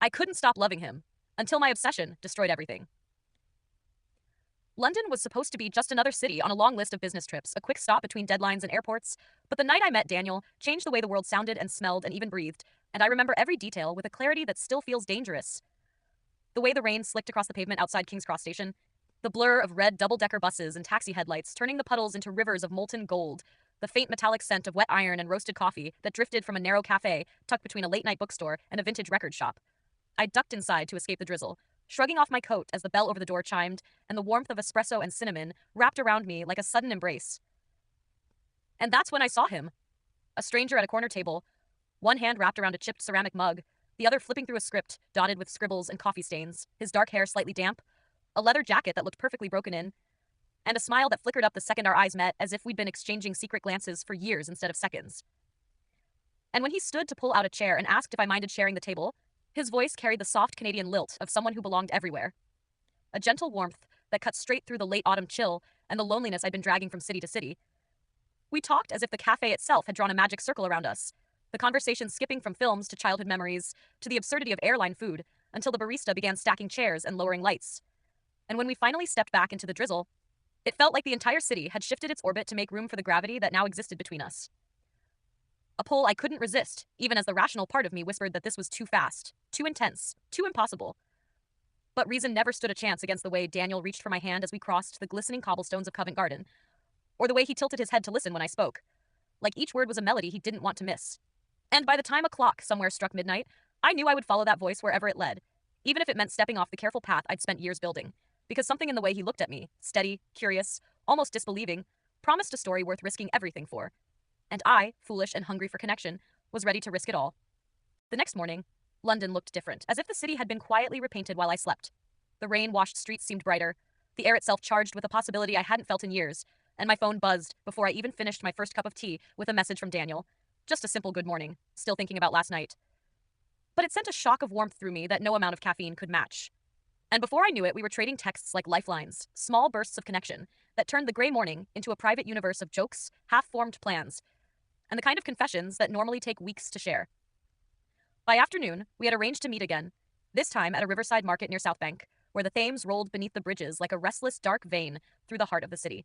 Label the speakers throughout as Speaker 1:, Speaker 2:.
Speaker 1: I couldn't stop loving him until my obsession destroyed everything. London was supposed to be just another city on a long list of business trips, a quick stop between deadlines and airports. But the night I met Daniel changed the way the world sounded and smelled and even breathed, and I remember every detail with a clarity that still feels dangerous. The way the rain slicked across the pavement outside King's Cross Station, the blur of red double-decker buses and taxi headlights turning the puddles into rivers of molten gold, the faint metallic scent of wet iron and roasted coffee that drifted from a narrow cafe tucked between a late-night bookstore and a vintage record shop. I ducked inside to escape the drizzle, shrugging off my coat as the bell over the door chimed and the warmth of espresso and cinnamon wrapped around me like a sudden embrace. And that's when I saw him, a stranger at a corner table, one hand wrapped around a chipped ceramic mug, the other flipping through a script dotted with scribbles and coffee stains, his dark hair slightly damp, a leather jacket that looked perfectly broken in, and a smile that flickered up the second our eyes met as if we'd been exchanging secret glances for years instead of seconds. And when he stood to pull out a chair and asked if I minded sharing the table, his voice carried the soft Canadian lilt of someone who belonged everywhere. A gentle warmth that cut straight through the late autumn chill and the loneliness I'd been dragging from city to city. We talked as if the cafe itself had drawn a magic circle around us, the conversation skipping from films to childhood memories to the absurdity of airline food until the barista began stacking chairs and lowering lights. And when we finally stepped back into the drizzle, it felt like the entire city had shifted its orbit to make room for the gravity that now existed between us. A pull I couldn't resist, even as the rational part of me whispered that this was too fast, too intense, too impossible. But reason never stood a chance against the way Daniel reached for my hand as we crossed the glistening cobblestones of Covent Garden, or the way he tilted his head to listen when I spoke. Like each word was a melody he didn't want to miss. And by the time a clock somewhere struck midnight, I knew I would follow that voice wherever it led, even if it meant stepping off the careful path I'd spent years building. Because something in the way he looked at me, steady, curious, almost disbelieving, promised a story worth risking everything for. And I, foolish and hungry for connection, was ready to risk it all. The next morning, London looked different, as if the city had been quietly repainted while I slept. The rain-washed streets seemed brighter, the air itself charged with a possibility I hadn't felt in years, and my phone buzzed before I even finished my first cup of tea with a message from Daniel. Just a simple good morning, still thinking about last night. But it sent a shock of warmth through me that no amount of caffeine could match. And before I knew it, we were trading texts like lifelines, small bursts of connection that turned the gray morning into a private universe of jokes, half-formed plans, and the kind of confessions that normally take weeks to share. By afternoon, we had arranged to meet again, this time at a riverside market near South Bank, where the Thames rolled beneath the bridges like a restless, dark vein through the heart of the city.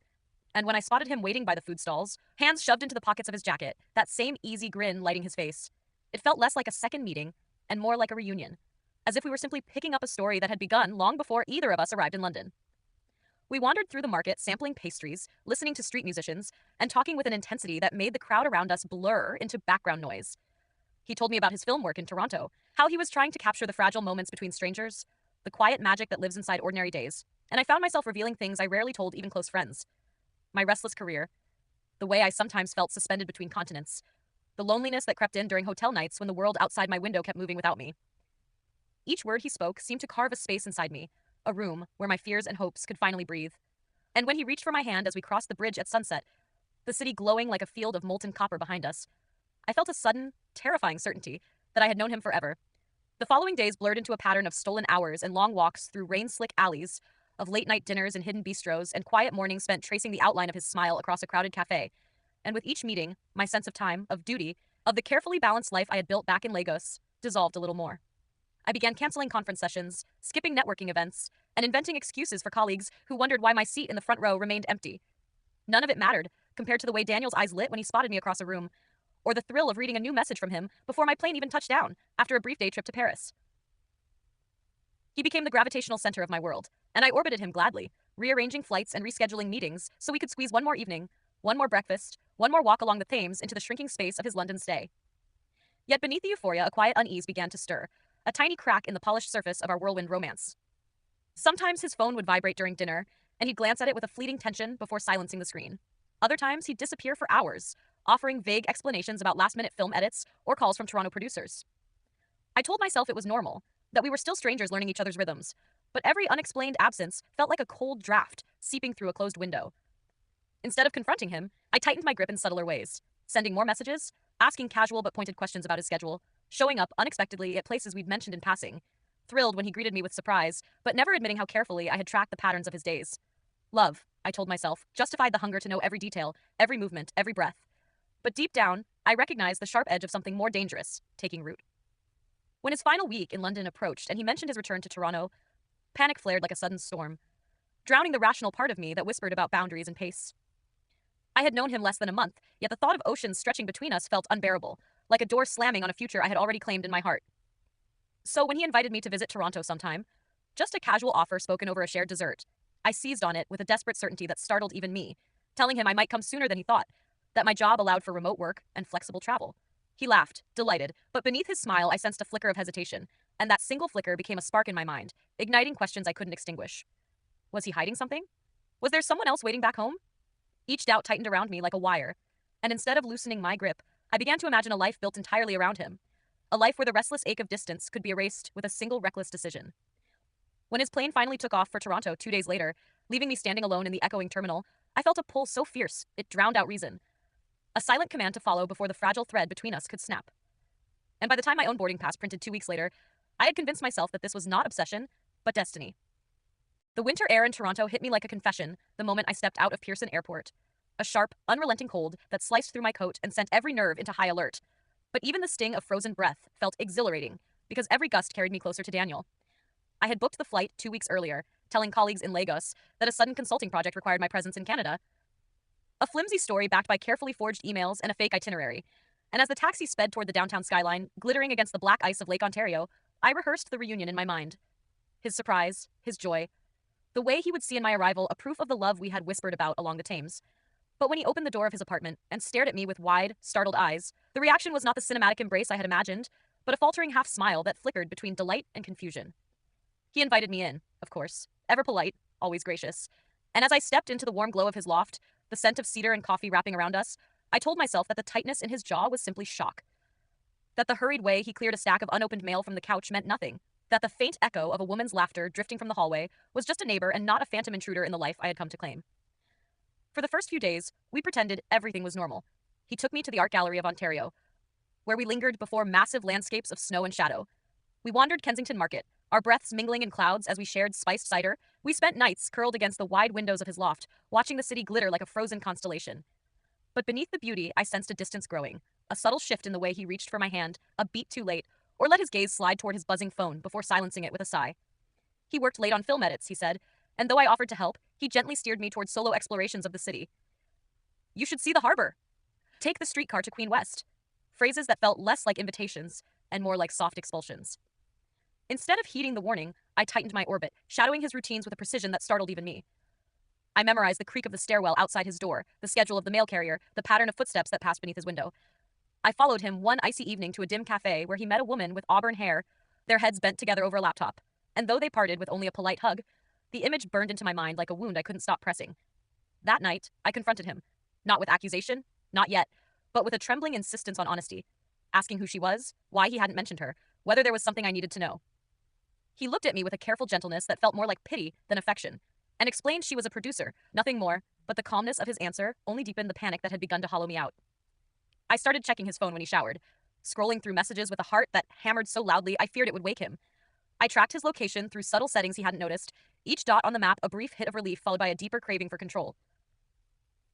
Speaker 1: And when I spotted him waiting by the food stalls, hands shoved into the pockets of his jacket, that same easy grin lighting his face, it felt less like a second meeting and more like a reunion, as if we were simply picking up a story that had begun long before either of us arrived in London. We wandered through the market, sampling pastries, listening to street musicians, and talking with an intensity that made the crowd around us blur into background noise. He told me about his film work in Toronto, how he was trying to capture the fragile moments between strangers, the quiet magic that lives inside ordinary days, and I found myself revealing things I rarely told even close friends. My restless career, the way I sometimes felt suspended between continents, the loneliness that crept in during hotel nights when the world outside my window kept moving without me. Each word he spoke seemed to carve a space inside me, a room where my fears and hopes could finally breathe. And when he reached for my hand as we crossed the bridge at sunset, the city glowing like a field of molten copper behind us, I felt a sudden, terrifying certainty that I had known him forever. The following days blurred into a pattern of stolen hours and long walks through rain-slick alleys, of late-night dinners in hidden bistros, and quiet mornings spent tracing the outline of his smile across a crowded cafe. And with each meeting, my sense of time, of duty, of the carefully balanced life I had built back in Lagos, dissolved a little more. I began canceling conference sessions, skipping networking events, and inventing excuses for colleagues who wondered why my seat in the front row remained empty. None of it mattered, compared to the way Daniel's eyes lit when he spotted me across a room, or the thrill of reading a new message from him before my plane even touched down, after a brief day trip to Paris. He became the gravitational center of my world, and I orbited him gladly, rearranging flights and rescheduling meetings so we could squeeze one more evening, one more breakfast, one more walk along the Thames into the shrinking space of his London stay. Yet beneath the euphoria, a quiet unease began to stir, a tiny crack in the polished surface of our whirlwind romance. Sometimes his phone would vibrate during dinner, and he'd glance at it with a fleeting tension before silencing the screen. Other times, he'd disappear for hours, offering vague explanations about last-minute film edits or calls from Toronto producers. I told myself it was normal, that we were still strangers learning each other's rhythms, but every unexplained absence felt like a cold draft seeping through a closed window. Instead of confronting him, I tightened my grip in subtler ways, sending more messages, asking casual but pointed questions about his schedule, showing up unexpectedly at places we'd mentioned in passing, thrilled when he greeted me with surprise, but never admitting how carefully I had tracked the patterns of his days. Love, I told myself, justified the hunger to know every detail, every movement, every breath. But deep down, I recognized the sharp edge of something more dangerous taking root. When his final week in London approached and he mentioned his return to Toronto, panic flared like a sudden storm, drowning the rational part of me that whispered about boundaries and pace. I had known him less than a month, yet the thought of oceans stretching between us felt unbearable, like a door slamming on a future I had already claimed in my heart. So when he invited me to visit Toronto sometime, just a casual offer spoken over a shared dessert, I seized on it with a desperate certainty that startled even me, telling him I might come sooner than he thought, that my job allowed for remote work and flexible travel. He laughed, delighted, but beneath his smile I sensed a flicker of hesitation, and that single flicker became a spark in my mind, igniting questions I couldn't extinguish. Was he hiding something? Was there someone else waiting back home? Each doubt tightened around me like a wire, and instead of loosening my grip, I began to imagine a life built entirely around him, a life where the restless ache of distance could be erased with a single reckless decision. When his plane finally took off for Toronto 2 days later, leaving me standing alone in the echoing terminal, I felt a pull so fierce it drowned out reason. A silent command to follow before the fragile thread between us could snap. And by the time my own boarding pass printed 2 weeks later, I had convinced myself that this was not obsession, but destiny. The winter air in Toronto hit me like a confession the moment I stepped out of Pearson Airport. A sharp, unrelenting cold that sliced through my coat and sent every nerve into high alert. But even the sting of frozen breath felt exhilarating, because every gust carried me closer to Daniel. I had booked the flight 2 weeks earlier, telling colleagues in Lagos that a sudden consulting project required my presence in Canada. A flimsy story backed by carefully forged emails and a fake itinerary. And as the taxi sped toward the downtown skyline, glittering against the black ice of Lake Ontario, I rehearsed the reunion in my mind. His surprise, his joy, the way he would see in my arrival a proof of the love we had whispered about along the Thames. But when he opened the door of his apartment and stared at me with wide, startled eyes, the reaction was not the cinematic embrace I had imagined, but a faltering half smile that flickered between delight and confusion. He invited me in, of course, ever polite, always gracious. And as I stepped into the warm glow of his loft, the scent of cedar and coffee wrapping around us, I told myself that the tightness in his jaw was simply shock. That the hurried way he cleared a stack of unopened mail from the couch meant nothing. That the faint echo of a woman's laughter drifting from the hallway was just a neighbor and not a phantom intruder in the life I had come to claim. For the first few days, we pretended everything was normal. He took me to the Art Gallery of Ontario, where we lingered before massive landscapes of snow and shadow. We wandered Kensington Market, our breaths mingling in clouds as we shared spiced cider. We spent nights curled against the wide windows of his loft, watching the city glitter like a frozen constellation. But beneath the beauty, I sensed a distance growing, a subtle shift in the way he reached for my hand, a beat too late, or let his gaze slide toward his buzzing phone before silencing it with a sigh. He worked late on film edits, he said, and though I offered to help, he gently steered me toward solo explorations of the city. You should see the harbor. Take the streetcar to Queen West. Phrases that felt less like invitations and more like soft expulsions. Instead of heeding the warning, I tightened my orbit, shadowing his routines with a precision that startled even me. I memorized the creak of the stairwell outside his door, the schedule of the mail carrier, the pattern of footsteps that passed beneath his window. I followed him one icy evening to a dim cafe where he met a woman with auburn hair, their heads bent together over a laptop. And though they parted with only a polite hug, the image burned into my mind like a wound I couldn't stop pressing. That night, I confronted him. Not with accusation, not yet, but with a trembling insistence on honesty, asking who she was, why he hadn't mentioned her, whether there was something I needed to know. He looked at me with a careful gentleness that felt more like pity than affection, and explained she was a producer, nothing more, but the calmness of his answer only deepened the panic that had begun to hollow me out. I started checking his phone when he showered, scrolling through messages with a heart that hammered so loudly I feared it would wake him. I tracked his location through subtle settings he hadn't noticed, each dot on the map a brief hit of relief followed by a deeper craving for control.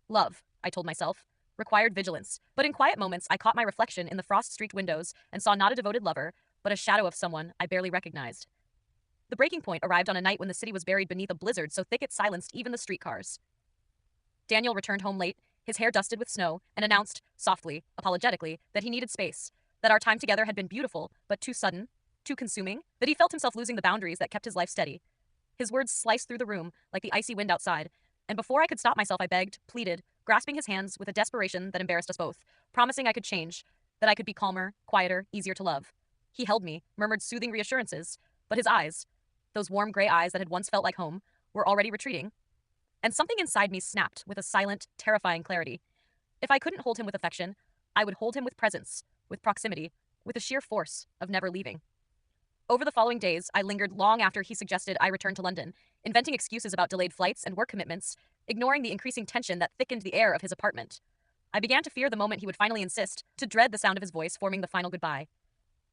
Speaker 1: Love, I told myself, required vigilance, but in quiet moments I caught my reflection in the frost-streaked windows and saw not a devoted lover, but a shadow of someone I barely recognized. The breaking point arrived on a night when the city was buried beneath a blizzard so thick it silenced even the streetcars. Daniel returned home late, his hair dusted with snow, and announced, softly, apologetically, that he needed space, that our time together had been beautiful, but too sudden, too consuming, that he felt himself losing the boundaries that kept his life steady. His words sliced through the room like the icy wind outside, and before I could stop myself I begged, pleaded, grasping his hands with a desperation that embarrassed us both, promising I could change, that I could be calmer, quieter, easier to love. He held me, murmured soothing reassurances, but his eyes, those warm gray eyes that had once felt like home, were already retreating. And something inside me snapped with a silent, terrifying clarity. If I couldn't hold him with affection, I would hold him with presence, with proximity, with the sheer force of never leaving. Over the following days, I lingered long after he suggested I return to London, inventing excuses about delayed flights and work commitments, ignoring the increasing tension that thickened the air of his apartment. I began to fear the moment he would finally insist, to dread the sound of his voice forming the final goodbye.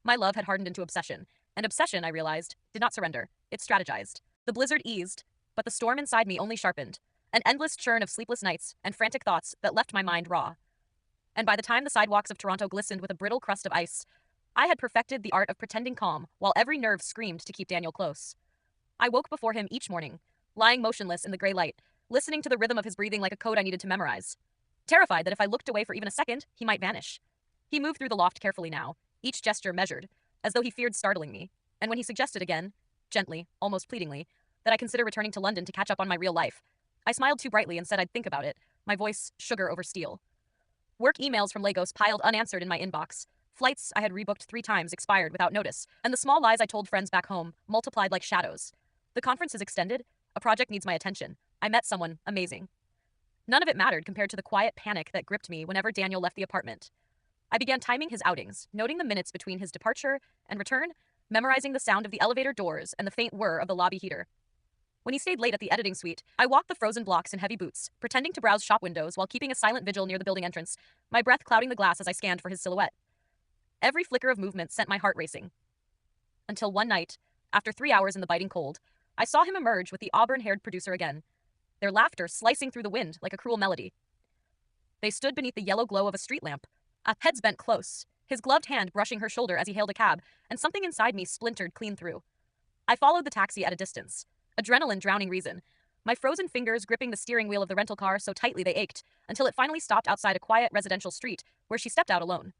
Speaker 1: My love had hardened into obsession, and obsession, I realized, did not surrender. It strategized. The blizzard eased, but the storm inside me only sharpened, an endless churn of sleepless nights and frantic thoughts that left my mind raw. And by the time the sidewalks of Toronto glistened with a brittle crust of ice, I had perfected the art of pretending calm while every nerve screamed to keep Daniel close. I woke before him each morning, lying motionless in the gray light, listening to the rhythm of his breathing like a code I needed to memorize, terrified that if I looked away for even a second, he might vanish. He moved through the loft carefully now, each gesture measured, as though he feared startling me. And when he suggested again, gently, almost pleadingly, that I consider returning to London to catch up on my real life, I smiled too brightly and said I'd think about it, my voice sugar over steel. Work emails from Lagos piled unanswered in my inbox. Flights I had rebooked 3 times expired without notice, and the small lies I told friends back home multiplied like shadows. The conference is extended. A project needs my attention. I met someone amazing. None of it mattered compared to the quiet panic that gripped me whenever Daniel left the apartment. I began timing his outings, noting the minutes between his departure and return, memorizing the sound of the elevator doors and the faint whir of the lobby heater. When he stayed late at the editing suite, I walked the frozen blocks in heavy boots, pretending to browse shop windows while keeping a silent vigil near the building entrance, my breath clouding the glass as I scanned for his silhouette. Every flicker of movement sent my heart racing. Until one night, after 3 hours in the biting cold, I saw him emerge with the auburn-haired producer again, their laughter slicing through the wind like a cruel melody. They stood beneath the yellow glow of a street lamp, heads bent close, his gloved hand brushing her shoulder as he hailed a cab, and something inside me splintered clean through. I followed the taxi at a distance, adrenaline drowning reason, my frozen fingers gripping the steering wheel of the rental car so tightly they ached, until it finally stopped outside a quiet residential street where she stepped out alone.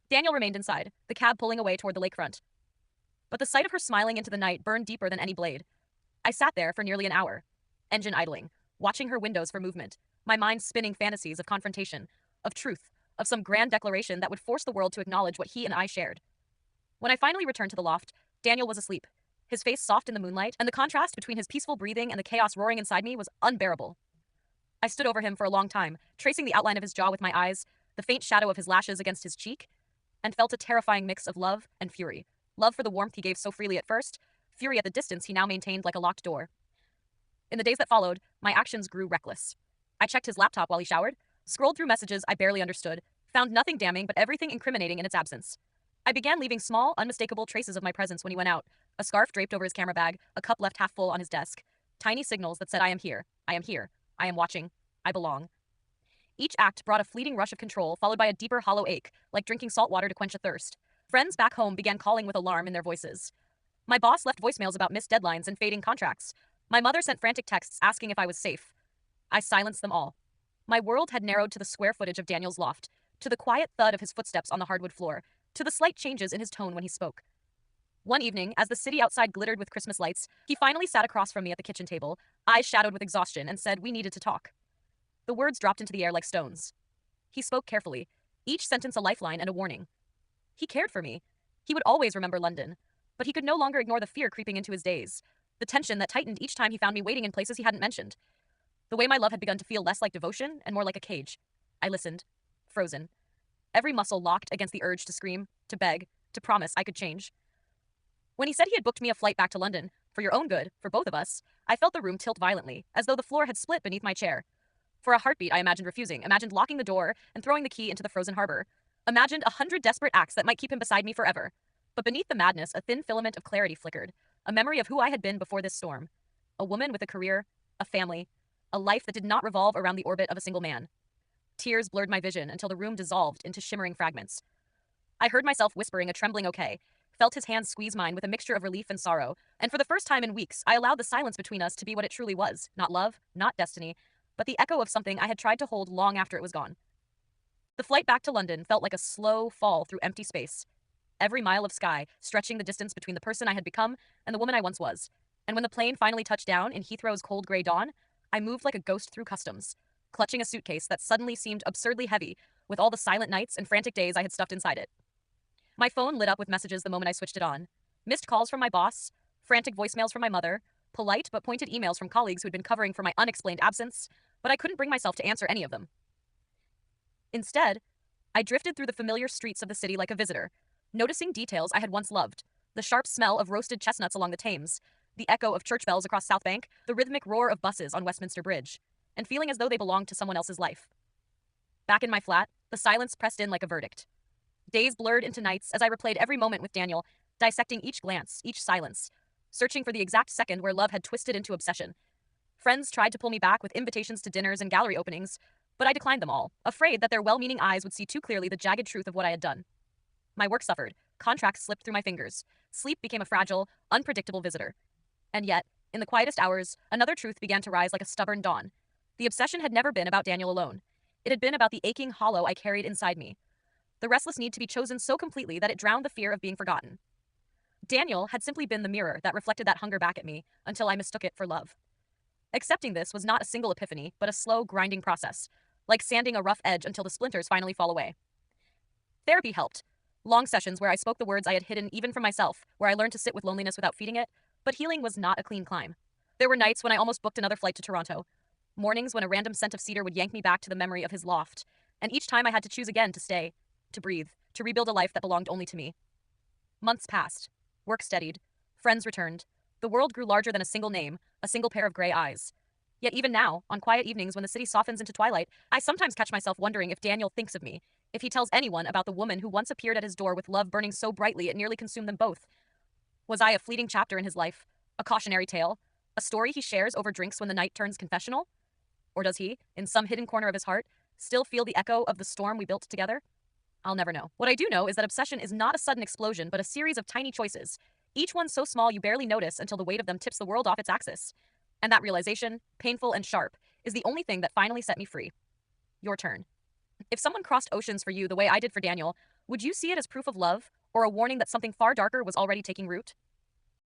Speaker 1: Daniel remained inside, the cab pulling away toward the lakefront. But the sight of her smiling into the night burned deeper than any blade. I sat there for nearly an hour, engine idling, watching her windows for movement, my mind spinning fantasies of confrontation, of truth, of some grand declaration that would force the world to acknowledge what he and I shared. When I finally returned to the loft, Daniel was asleep, his face soft in the moonlight, and the contrast between his peaceful breathing and the chaos roaring inside me was unbearable. I stood over him for a long time, tracing the outline of his jaw with my eyes, the faint shadow of his lashes against his cheek, and felt a terrifying mix of love and fury. Love for the warmth he gave so freely at first, fury at the distance he now maintained like a locked door. In the days that followed, my actions grew reckless. I checked his laptop while he showered, scrolled through messages I barely understood, found nothing damning but everything incriminating in its absence. I began leaving small, unmistakable traces of my presence when he went out, a scarf draped over his camera bag, a cup left half full on his desk, tiny signals that said I am here, I am here, I am watching, I belong. Each act brought a fleeting rush of control, followed by a deeper hollow ache, like drinking salt water to quench a thirst. Friends back home began calling with alarm in their voices. My boss left voicemails about missed deadlines and fading contracts. My mother sent frantic texts asking if I was safe. I silenced them all. My world had narrowed to the square footage of Daniel's loft, to the quiet thud of his footsteps on the hardwood floor, to the slight changes in his tone when he spoke. One evening, as the city outside glittered with Christmas lights, he finally sat across from me at the kitchen table, eyes shadowed with exhaustion, and said we needed to talk. The words dropped into the air like stones. He spoke carefully, each sentence a lifeline and a warning. He cared for me. He would always remember London. But he could no longer ignore the fear creeping into his days, the tension that tightened each time he found me waiting in places he hadn't mentioned. The way my love had begun to feel less like devotion and more like a cage. I listened, frozen, every muscle locked against the urge to scream, to beg, to promise I could change. When he said he had booked me a flight back to London, for your own good, for both of us, I felt the room tilt violently, as though the floor had split beneath my chair. For a heartbeat, I imagined refusing, imagined locking the door and throwing the key into the frozen harbor, imagined 100 desperate acts that might keep him beside me forever. But beneath the madness, a thin filament of clarity flickered, a memory of who I had been before this storm. A woman with a career, a family, a life that did not revolve around the orbit of a single man. Tears blurred my vision until the room dissolved into shimmering fragments. I heard myself whispering a trembling okay, felt his hand squeeze mine with a mixture of relief and sorrow, and for the first time in weeks, I allowed the silence between us to be what it truly was, not love, not destiny, but the echo of something I had tried to hold long after it was gone. The flight back to London felt like a slow fall through empty space, every mile of sky stretching the distance between the person I had become and the woman I once was. And when the plane finally touched down in Heathrow's cold gray dawn, I moved like a ghost through customs, clutching a suitcase that suddenly seemed absurdly heavy with all the silent nights and frantic days I had stuffed inside it. My phone lit up with messages the moment I switched it on. Missed calls from my boss, frantic voicemails from my mother, polite but pointed emails from colleagues who had been covering for my unexplained absence, but I couldn't bring myself to answer any of them. Instead, I drifted through the familiar streets of the city like a visitor, noticing details I had once loved, the sharp smell of roasted chestnuts along the Thames, the echo of church bells across South Bank, the rhythmic roar of buses on Westminster Bridge, and feeling as though they belonged to someone else's life. Back in my flat, the silence pressed in like a verdict. Days blurred into nights as I replayed every moment with Daniel, dissecting each glance, each silence, searching for the exact second where love had twisted into obsession. Friends tried to pull me back with invitations to dinners and gallery openings, but I declined them all, afraid that their well-meaning eyes would see too clearly the jagged truth of what I had done. My work suffered, contracts slipped through my fingers. Sleep became a fragile, unpredictable visitor. And yet, in the quietest hours, another truth began to rise like a stubborn dawn. The obsession had never been about Daniel alone. It had been about the aching hollow I carried inside me, the restless need to be chosen so completely that it drowned the fear of being forgotten. Daniel had simply been the mirror that reflected that hunger back at me until I mistook it for love. Accepting this was not a single epiphany, but a slow, grinding process, like sanding a rough edge until the splinters finally fall away. Therapy helped. Long sessions where I spoke the words I had hidden even from myself, where I learned to sit with loneliness without feeding it, but healing was not a clean climb. There were nights when I almost booked another flight to Toronto, mornings when a random scent of cedar would yank me back to the memory of his loft, and each time I had to choose again to stay, to breathe, to rebuild a life that belonged only to me. Months passed. Work steadied. Friends returned. The world grew larger than a single name, a single pair of gray eyes. Yet even now, on quiet evenings when the city softens into twilight, I sometimes catch myself wondering if Daniel thinks of me, if he tells anyone about the woman who once appeared at his door with love burning so brightly it nearly consumed them both. Was I a fleeting chapter in his life? A cautionary tale? A story he shares over drinks when the night turns confessional? Or does he, in some hidden corner of his heart, still feel the echo of the storm we built together? I'll never know. What I do know is that obsession is not a sudden explosion, but a series of tiny choices, each one so small you barely notice until the weight of them tips the world off its axis. And that realization, painful and sharp, is the only thing that finally set me free. Your turn. If someone crossed oceans for you the way I did for Daniel, would you see it as proof of love, or a warning that something far darker was already taking root?